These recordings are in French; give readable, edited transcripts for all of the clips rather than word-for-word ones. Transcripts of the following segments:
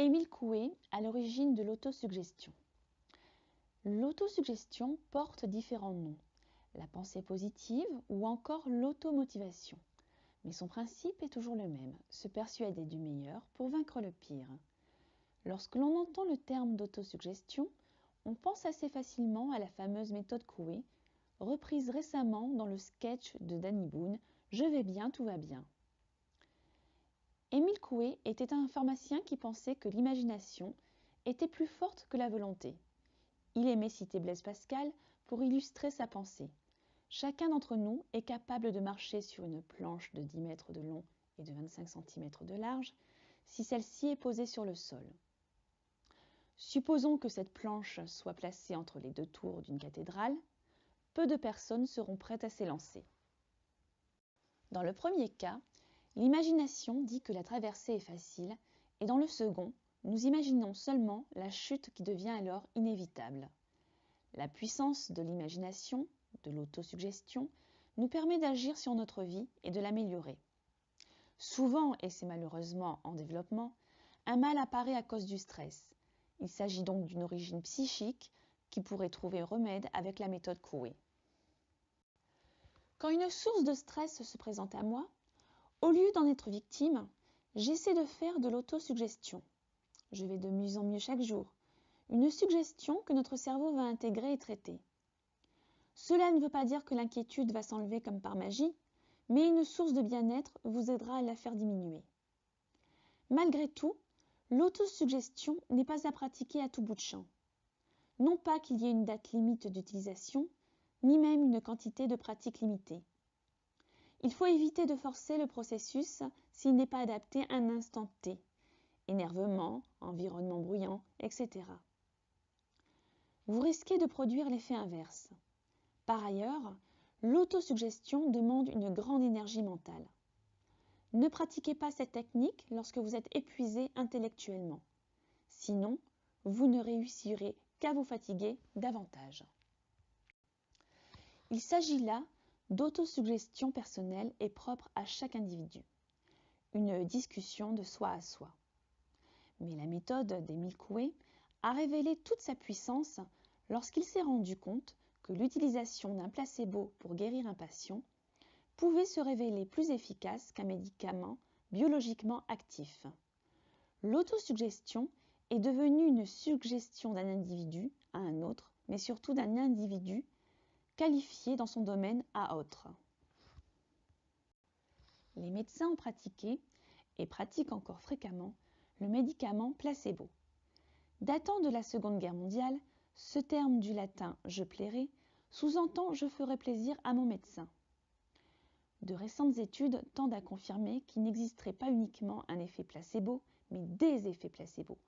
Émile Coué à l'origine de l'autosuggestion. L'autosuggestion porte différents noms, la pensée positive ou encore l'automotivation. Mais son principe est toujours le même, se persuader du meilleur pour vaincre le pire. Lorsque l'on entend le terme d'autosuggestion, on pense assez facilement à la fameuse méthode Coué, reprise récemment dans le sketch de Danny Boone « Je vais bien, tout va bien ». Émile Coué était un pharmacien qui pensait que l'imagination était plus forte que la volonté. Il aimait citer Blaise Pascal pour illustrer sa pensée. Chacun d'entre nous est capable de marcher sur une planche de 10 mètres de long et de 25 cm de large si celle-ci est posée sur le sol. Supposons que cette planche soit placée entre les deux tours d'une cathédrale. Peu de personnes seront prêtes à s'élancer. Dans le premier cas, l'imagination dit que la traversée est facile et dans le second, nous imaginons seulement la chute qui devient alors inévitable. La puissance de l'imagination, de l'autosuggestion, nous permet d'agir sur notre vie et de l'améliorer. Souvent, et c'est malheureusement en développement, un mal apparaît à cause du stress. Il s'agit donc d'une origine psychique qui pourrait trouver remède avec la méthode Coué. Quand une source de stress se présente à moi, au lieu d'en être victime, j'essaie de faire de l'autosuggestion. Je vais de mieux en mieux chaque jour. Une suggestion que notre cerveau va intégrer et traiter. Cela ne veut pas dire que l'inquiétude va s'enlever comme par magie, mais une source de bien-être vous aidera à la faire diminuer. Malgré tout, l'autosuggestion n'est pas à pratiquer à tout bout de champ. Non pas qu'il y ait une date limite d'utilisation, ni même une quantité de pratique limitée. Il faut éviter de forcer le processus s'il n'est pas adapté à un instant T, énervement, environnement bruyant, etc. Vous risquez de produire l'effet inverse. Par ailleurs, l'autosuggestion demande une grande énergie mentale. Ne pratiquez pas cette technique lorsque vous êtes épuisé intellectuellement. Sinon, vous ne réussirez qu'à vous fatiguer davantage. Il s'agit là d'autosuggestion personnelle et propre à chaque individu. Une discussion de soi à soi. Mais la méthode d'Émile Coué a révélé toute sa puissance lorsqu'il s'est rendu compte que l'utilisation d'un placebo pour guérir un patient pouvait se révéler plus efficace qu'un médicament biologiquement actif. L'autosuggestion est devenue une suggestion d'un individu à un autre, mais surtout d'un individu qualifié dans son domaine à autre. Les médecins ont pratiqué, et pratiquent encore fréquemment, le médicament placebo. Datant de la Seconde Guerre mondiale, ce terme du latin « je plairai » sous-entend « je ferai plaisir à mon médecin ». De récentes études tendent à confirmer qu'il n'existerait pas uniquement un effet placebo, mais des effets placebo,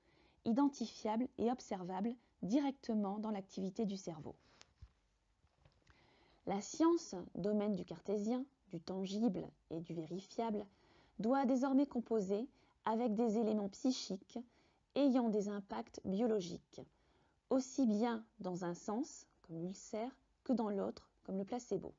identifiables et observables directement dans l'activité du cerveau. La science, domaine du cartésien, du tangible et du vérifiable, doit désormais composer avec des éléments psychiques ayant des impacts biologiques, aussi bien dans un sens, comme l'ulcère, que dans l'autre, comme le placebo.